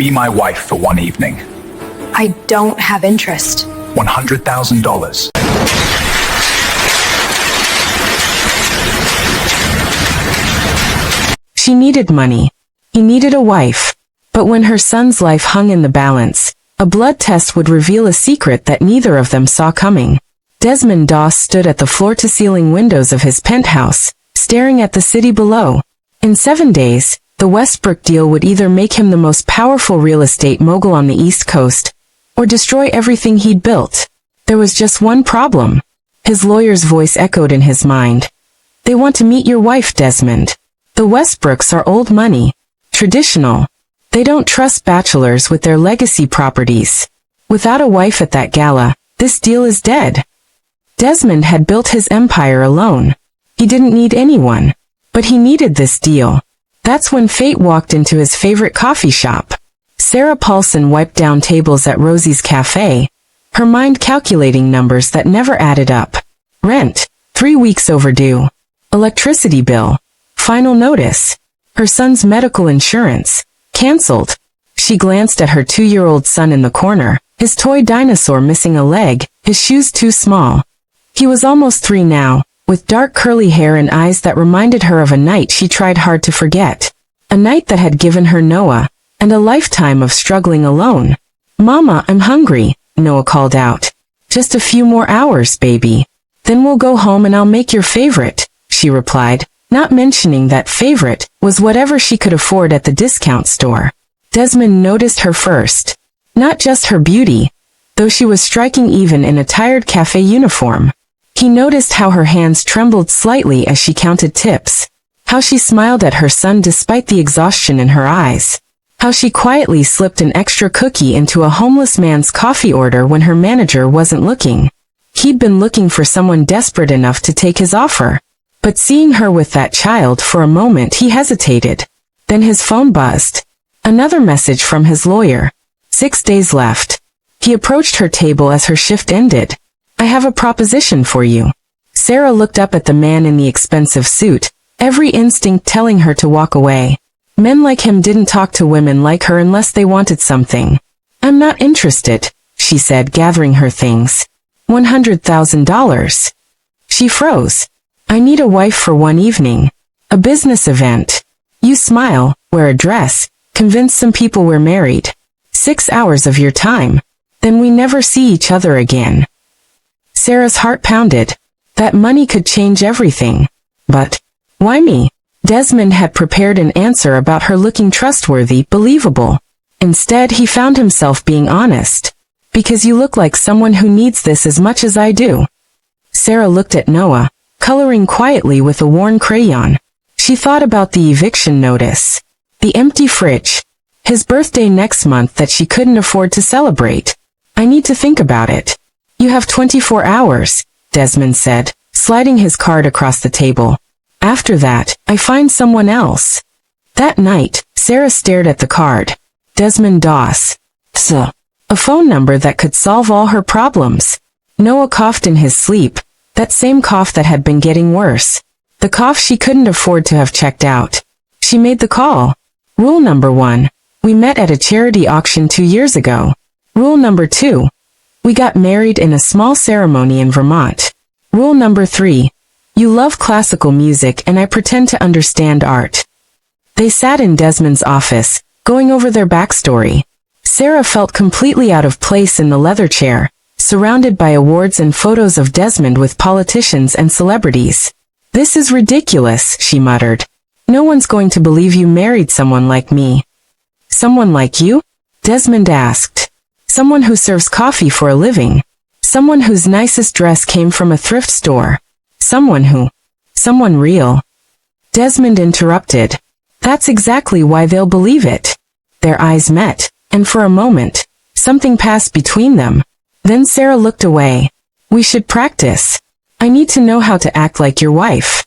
Be my wife for one evening. I don't have interest. $100,000. She needed money. He needed a wife. But when her son's life hung in the balance, a blood test would reveal a secret that neither of them saw coming. Desmond Doss stood at the floor-to-ceiling windows of his penthouse, staring at the city below. In 7 days, the Westbrook deal would either make him the most powerful real estate mogul on the East Coast, or destroy everything he'd built. There was just one problem. His lawyer's voice echoed in his mind. They want to meet your wife, Desmond. The Westbrooks are old money, traditional. They don't trust bachelors with their legacy properties. Without a wife at that gala, this deal is dead. Desmond had built his empire alone. He didn't need anyone. But he needed this deal. That's when fate walked into his favorite coffee shop. Sarah Paulson wiped down tables at Rosie's cafe, her mind calculating numbers that never added up. Rent, 3 weeks overdue. Electricity bill, final notice. Her son's medical insurance, canceled. She glanced at her 2-year-old son in the corner, his toy dinosaur missing a leg, his shoes too small. He was almost 3 now, with dark curly hair and eyes that reminded her of a night she tried hard to forget. A night that had given her Noah, and a lifetime of struggling alone. "Mama, I'm hungry," Noah called out. "Just a few more hours, baby. Then we'll go home and I'll make your favorite," she replied, not mentioning that favorite was whatever she could afford at the discount store. Desmond noticed her first. Not just her beauty, though she was striking even in a tired cafe uniform. He noticed how her hands trembled slightly as she counted tips, how she smiled at her son despite the exhaustion in her eyes, how she quietly slipped an extra cookie into a homeless man's coffee order when her manager wasn't looking. He'd been looking for someone desperate enough to take his offer. But seeing her with that child for a moment he hesitated. Then his phone buzzed. Another message from his lawyer. 6 days left. He approached her table as her shift ended. "I have a proposition for you." Sarah looked up at the man in the expensive suit, every instinct telling her to walk away. Men like him didn't talk to women like her unless they wanted something. "I'm not interested," she said, gathering her things. $100,000. She froze. "I need a wife for one evening. A business event. You smile, wear a dress, convince some people we're married. 6 hours of your time. Then we never see each other again." Sarah's heart pounded. That money could change everything. But why me? Desmond had prepared an answer about her looking trustworthy, believable. Instead, he found himself being honest. "Because you look like someone who needs this as much as I do." Sarah looked at Noah, coloring quietly with a worn crayon. She thought about the eviction notice, the empty fridge, his birthday next month that she couldn't afford to celebrate. "I need to think about it." "You have 24 hours, Desmond said, sliding his card across the table. "After that, I find someone else." That night, Sarah stared at the card. Desmond Doss. A phone number that could solve all her problems. Noah coughed in his sleep, that same cough that had been getting worse. The cough she couldn't afford to have checked out. She made the call. Rule number 1. We met at a charity auction 2 years ago. Rule number 2. We got married in a small ceremony in Vermont. Rule number 3. You love classical music and I pretend to understand art. They sat in Desmond's office, going over their backstory. Sarah felt completely out of place in the leather chair, surrounded by awards and photos of Desmond with politicians and celebrities. "This is ridiculous," she muttered. "No one's going to believe you married someone like me." "Someone like you?" Desmond asked. "Someone who serves coffee for a living. Someone whose nicest dress came from a thrift store. Someone real." Desmond interrupted. "That's exactly why they'll believe it." Their eyes met, and for a moment, something passed between them. Then Sarah looked away. "We should practice. I need to know how to act like your wife."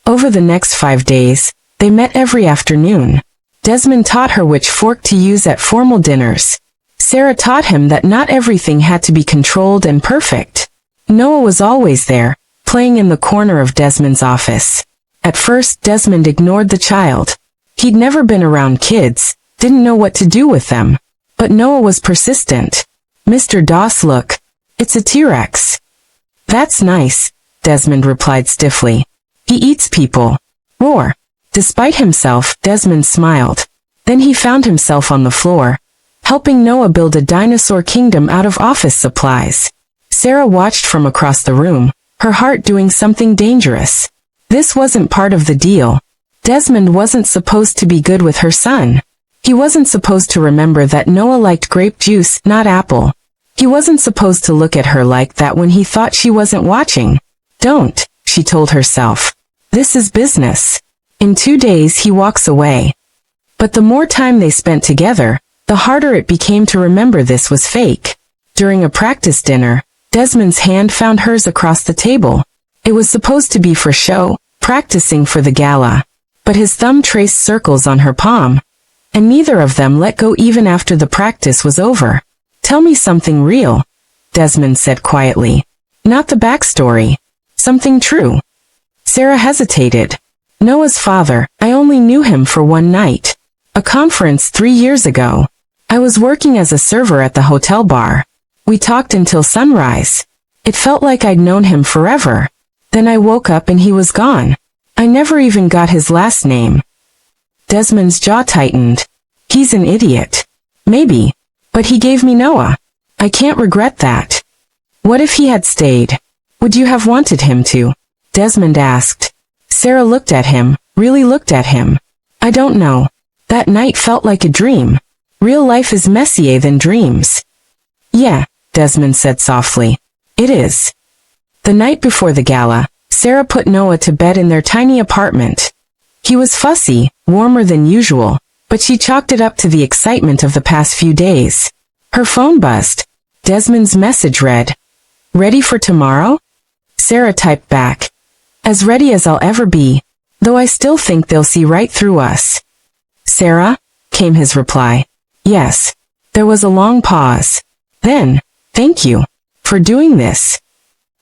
Over the next 5 days, they met every afternoon. Desmond taught her which fork to use at formal dinners. Sarah taught him that not everything had to be controlled and perfect. Noah was always there, playing in the corner of Desmond's office. At first, Desmond ignored the child. He'd never been around kids, didn't know what to do with them. But Noah was persistent. Mr. Doss, look. It's a T-Rex. That's nice, Desmond replied stiffly. He eats people. Roar. Despite himself, Desmond smiled. Then he found himself on the floor, helping Noah build a dinosaur kingdom out of office supplies. Sarah watched from across the room, her heart doing something dangerous. This wasn't part of the deal. Desmond wasn't supposed to be good with her son. He wasn't supposed to remember that Noah liked grape juice, not apple. He wasn't supposed to look at her like that when he thought she wasn't watching. Don't, she told herself. This is business. In 2 days he walks away. But the more time they spent together, the harder it became to remember this was fake. During a practice dinner, Desmond's hand found hers across the table. It was supposed to be for show, practicing for the gala. But his thumb traced circles on her palm. And neither of them let go even after the practice was over. Tell me something real, Desmond said quietly. Not the backstory. Something true. Sarah hesitated. Noah's father, I only knew him for one night. A conference 3 years ago. I was working as a server at the hotel bar. We talked until sunrise. It felt like I'd known him forever. Then I woke up and he was gone. I never even got his last name. Desmond's jaw tightened. He's an idiot. Maybe. But he gave me Noah. I can't regret that. What if he had stayed? Would you have wanted him to? Desmond asked. Sarah looked at him, really looked at him. I don't know. That night felt like a dream. Real life is messier than dreams. Yeah, Desmond said softly. It is. The night before the gala, Sarah put Noah to bed in their tiny apartment. He was fussy, warmer than usual, but she chalked it up to the excitement of the past few days. Her phone buzzed. Desmond's message read, "Ready for tomorrow?" Sarah typed back, "As ready as I'll ever be, though I still think they'll see right through us." "Sarah?" came his reply. "Yes." There was a long pause. Then, "Thank you for doing this."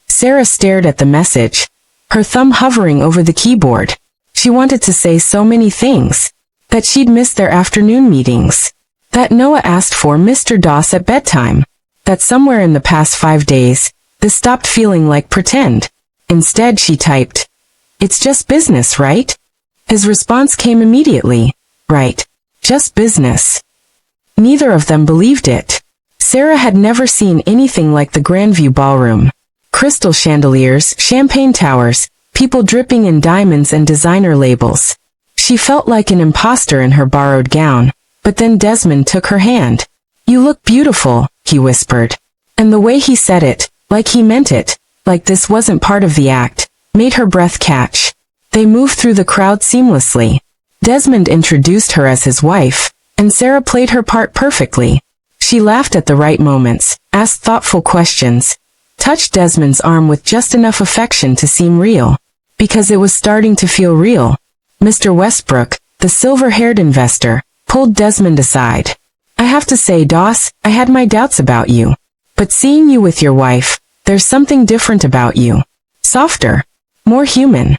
Sarah stared at the message, her thumb hovering over the keyboard. She wanted to say so many things. That she'd missed their afternoon meetings. That Noah asked for Mr. Doss at bedtime. That somewhere in the past 5 days, this stopped feeling like pretend. Instead she typed, "It's just business, right?" His response came immediately. Right. Just business. Neither of them believed it. Sarah had never seen anything like the Grandview ballroom. Crystal chandeliers, champagne towers, people dripping in diamonds and designer labels. She felt like an imposter in her borrowed gown, but then Desmond took her hand. "You look beautiful," he whispered. And the way he said it, like he meant it, like this wasn't part of the act, made her breath catch. They moved through the crowd seamlessly. Desmond introduced her as his wife, and Sarah played her part perfectly. She laughed at the right moments, asked thoughtful questions, touched Desmond's arm with just enough affection to seem real. Because it was starting to feel real. Mr. Westbrook, the silver-haired investor, pulled Desmond aside. "I have to say, Doss, I had my doubts about you. But seeing you with your wife, there's something different about you. Softer. More human."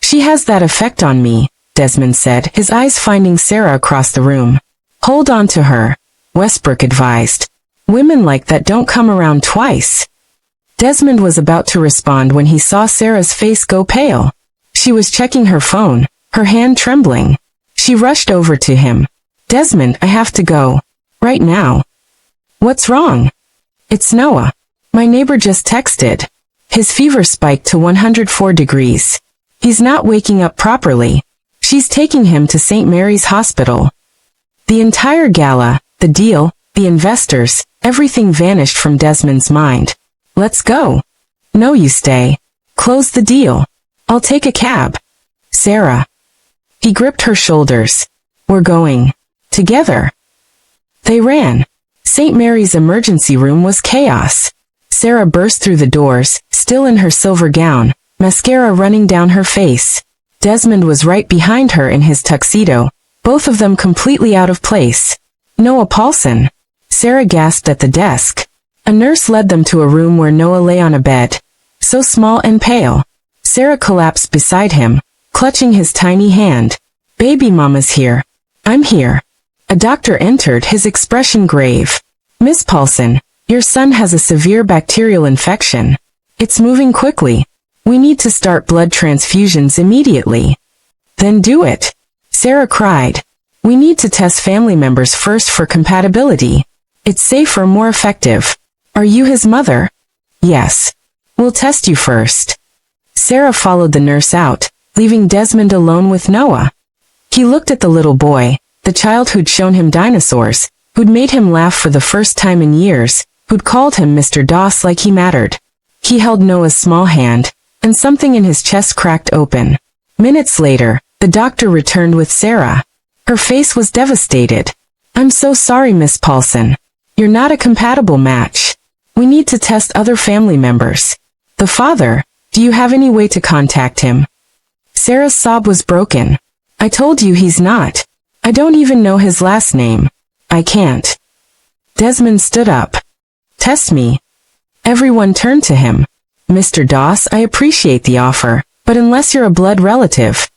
"She has that effect on me," Desmond said, his eyes finding Sarah across the room. "Hold on to her," Westbrook advised. "Women like that don't come around twice." Desmond was about to respond when he saw Sarah's face go pale. She was checking her phone, her hand trembling. She rushed over to him. "Desmond, I have to go. Right now." "What's wrong?" "It's Noah. My neighbor just texted. His fever spiked to 104 degrees. He's not waking up properly. She's taking him to St. Mary's Hospital." The entire gala, the deal, the investors, everything vanished from Desmond's mind. "Let's go." "No, you stay. Close the deal. I'll take a cab." "Sarah." He gripped her shoulders. "We're going. Together." They ran. St. Mary's emergency room was chaos. Sarah burst through the doors, still in her silver gown, mascara running down her face. Desmond was right behind her in his tuxedo, both of them completely out of place. "Noah Paulson." Sarah gasped at the desk. A nurse led them to a room where Noah lay on a bed, so small and pale. Sarah collapsed beside him, clutching his tiny hand. "Baby mama's here. I'm here." A doctor entered, his expression grave. Miss Paulson, your son has a severe bacterial infection. It's moving quickly. We need to start blood transfusions immediately. Then do it. Sarah cried. We need to test family members first for compatibility. It's safer, more effective. Are you his mother? Yes. We'll test you first. Sarah followed the nurse out, leaving Desmond alone with Noah. He looked at the little boy, the child who'd shown him dinosaurs, who'd made him laugh for the first time in years, who'd called him Mr. Doss like he mattered. He held Noah's small hand, and something in his chest cracked open. Minutes later, the doctor returned with Sarah. Her face was devastated. I'm so sorry, Miss Paulson. You're not a compatible match. We need to test other family members. The father, do you have any way to contact him? Sarah's sob was broken. I told you he's not. I don't even know his last name. I can't. Desmond stood up. Test me. Everyone turned to him. Mr. Doss, I appreciate the offer, but unless you're a blood relative.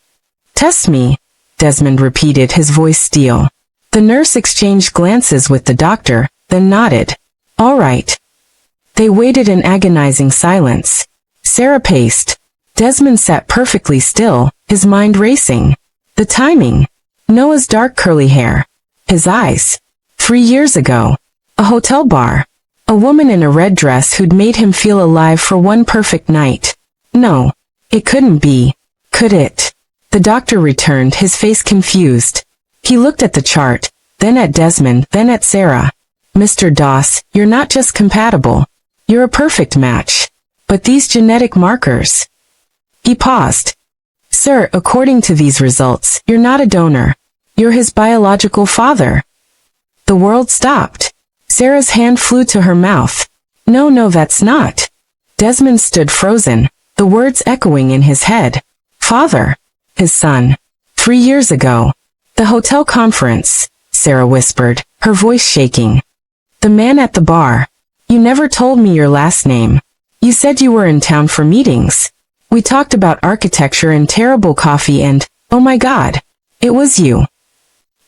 Test me, Desmond repeated, his voice steel. The nurse exchanged glances with the doctor, then nodded. All right. They waited in agonizing silence. Sarah paced. Desmond sat perfectly still, his mind racing. The timing. Noah's dark curly hair. His eyes. 3 years ago. A hotel bar. A woman in a red dress who'd made him feel alive for one perfect night. No. It couldn't be. Could it? The doctor returned, his face confused. He looked at the chart, then at Desmond, then at Sarah. Mr. Doss, you're not just compatible. You're a perfect match. But these genetic markers. He paused. Sir, according to these results, you're not a donor. You're his biological father. The world stopped. Sarah's hand flew to her mouth. No, that's not. Desmond stood frozen, the words echoing in his head. Father. His son. 3 years ago. The hotel conference, Sarah whispered, her voice shaking. The man at the bar. You never told me your last name. You said you were in town for meetings. We talked about architecture and terrible coffee and, oh my God, it was you.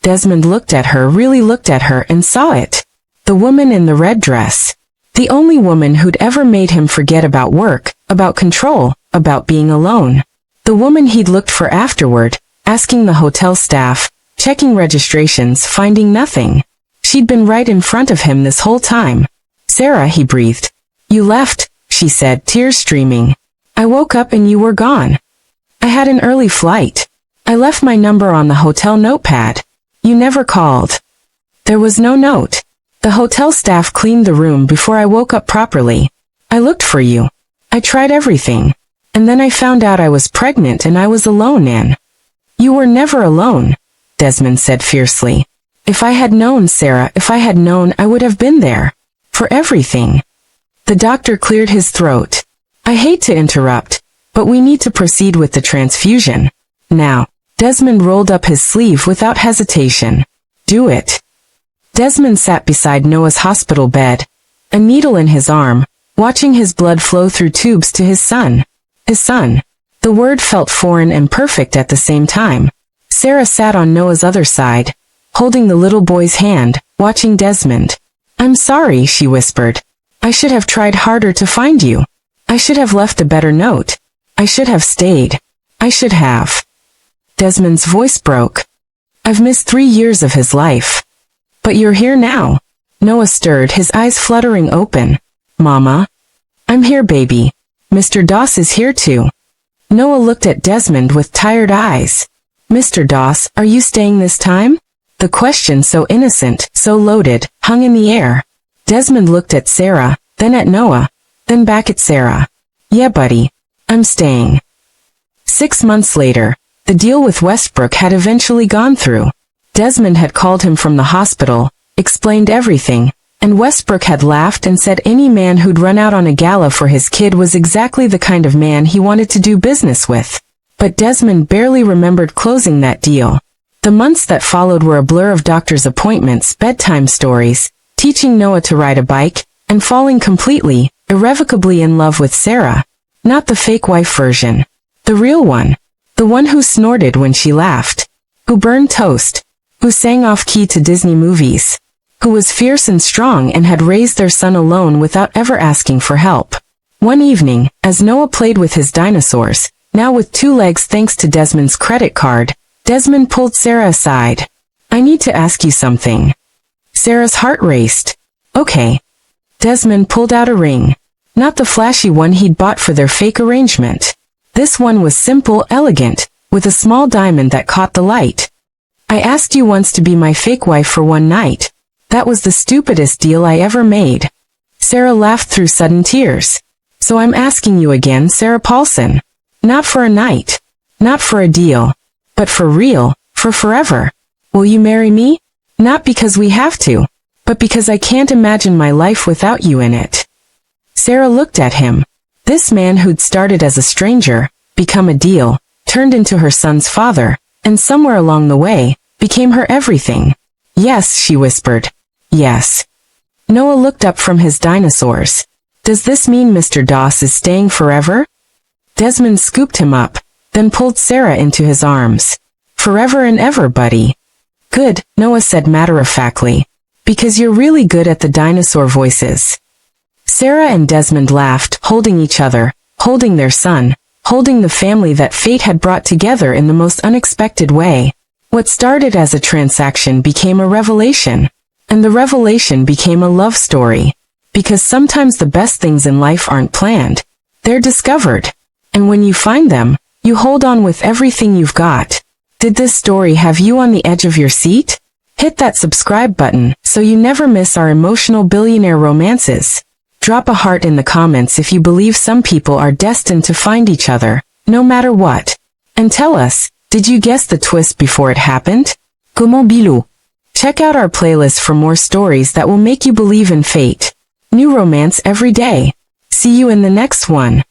Desmond looked at her, really looked at her, and saw it. The woman in the red dress. The only woman who'd ever made him forget about work, about control, about being alone. The woman he'd looked for afterward, asking the hotel staff, checking registrations, finding nothing. She'd been right in front of him this whole time. Sarah, he breathed. You left, she said, tears streaming. I woke up and you were gone. I had an early flight. I left my number on the hotel notepad. You never called. There was no note. The hotel staff cleaned the room before I woke up properly. I looked for you. I tried everything. And then I found out I was pregnant and I was alone and... You were never alone, Desmond said fiercely. If I had known, Sarah, if I had known, I would have been there. For everything. The doctor cleared his throat. I hate to interrupt, but we need to proceed with the transfusion. Now. Desmond rolled up his sleeve without hesitation. Do it. Desmond sat beside Noah's hospital bed, a needle in his arm, watching his blood flow through tubes to his son. His son. The word felt foreign and perfect at the same time. Sarah sat on Noah's other side, holding the little boy's hand, watching Desmond. I'm sorry, she whispered. I should have tried harder to find you. I should have left a better note. I should have stayed. I should have. Desmond's voice broke. I've missed 3 years of his life. But you're here now. Noah stirred, his eyes fluttering open. Mama? I'm here, baby. Mr. Doss is here too. Noah looked at Desmond with tired eyes. Mr. Doss, are you staying this time? The question, so innocent, so loaded, hung in the air. Desmond looked at Sarah, then at Noah, then back at Sarah. Yeah, buddy. I'm staying. 6 months later, the deal with Westbrook had eventually gone through. Desmond had called him from the hospital, explained everything, and Westbrook had laughed and said any man who'd run out on a gala for his kid was exactly the kind of man he wanted to do business with. But Desmond barely remembered closing that deal. The months that followed were a blur of doctor's appointments, bedtime stories, teaching Noah to ride a bike, and falling completely, irrevocably in love with Sarah. Not the fake wife version. The real one. The one who snorted when she laughed. Who burned toast. who sang off-key to Disney movies, who was fierce and strong and had raised their son alone without ever asking for help. One evening, as Noah played with his dinosaurs, now with 2 legs thanks to Desmond's credit card, Desmond pulled Sarah aside. "I need to ask you something." Sarah's heart raced. "Okay." Desmond pulled out a ring. Not the flashy one he'd bought for their fake arrangement. This one was simple, elegant, with a small diamond that caught the light. "I asked you once to be my fake wife for one night. That was the stupidest deal I ever made." Sarah laughed through sudden tears. "So I'm asking you again, Sarah Paulson. Not for a night. Not for a deal. But for real, for forever. Will you marry me? Not because we have to, but because I can't imagine my life without you in it." Sarah looked at him. This man who'd started as a stranger, become a deal, turned into her son's father, and somewhere along the way, became her everything. "Yes," she whispered. "Yes." Noah looked up from his dinosaurs. "Does this mean Mr. Doss is staying forever?" Desmond scooped him up, then pulled Sarah into his arms. "Forever and ever, buddy." "Good," Noah said matter-of-factly. "Because you're really good at the dinosaur voices." Sarah and Desmond laughed, holding each other, holding their son, holding the family that fate had brought together in the most unexpected way. What started as a transaction became a revelation, and the revelation became a love story. Because sometimes the best things in life aren't planned. They're discovered. And when you find them, you hold on with everything you've got. Did this story have you on the edge of your seat? Hit that subscribe button so you never miss our emotional billionaire romances. Drop a heart in the comments if you believe some people are destined to find each other, no matter what. And tell us, did you guess the twist before it happened? Comment bilou? Check out our playlist for more stories that will make you believe in fate. New romance every day. See you in the next one.